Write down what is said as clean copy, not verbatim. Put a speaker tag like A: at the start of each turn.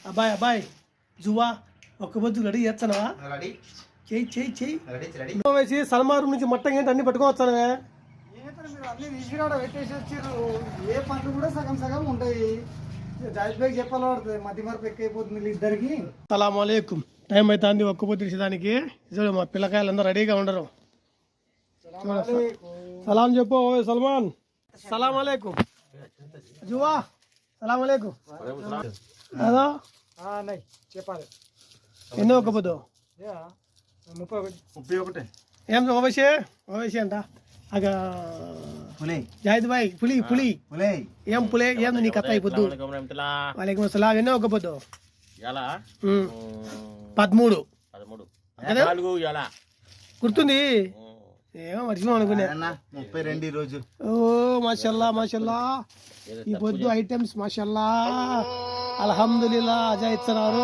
A: అబ్బాయి అబ్బాయి జువా ఒక్క పొద్దు రెడీ చేస్తానవా?
B: రెడీ
A: చెయ్యి చెయ్యి చెయ్యి
B: రెడీ
A: వేసి సల్మారు నుంచి మొట్టం ఏంటి అన్ని పట్టుకోవచ్చానవే.
C: మీరు అన్ని తీసుకురాడ పెట్టేసి వచ్చారు. ఏ పనులు కూడా సగం సగం ఉంటాయి. జాయిద్ బేగ్ చెప్పాలి పడుతుంది. మధ్య మరపు ఎక్కువైపోతుంది వీళ్ళిద్దరికి.
A: సలాం అలైకుం. టైం అవుతుంది ఒక్క పొద్దు తీసేదానికి. చూడు మా పిల్లకాయలు అందరూ రెడీగా ఉండరు. సలాం చెప్పు సల్మాన్. సలాం అలైకుం జువా. సలాం అలైకుం. అదో
C: చెప్పాలి
A: ఎన్నో ఒక్క పొద్దు
C: 31
A: ఏం ఓవేసి అంట అగ జాయిద్ బాయ్ పులి ఏం పులే ఏం నీ కథ అయిపోద్దు. వాలేకుం అస్సలాం. ఎన్నో ఒక్క పొద్దు 13 గుర్తుంది. ఏమో మర్చిపో అనుకున్నా.
B: 32 రోజు.
A: ఓ మాషల్లా మాషల్లా. ఈ పొద్దు ఐటమ్స్ మాషల్లా అల్హమ్దులిల్లా అజా ఇస్తున్నారు.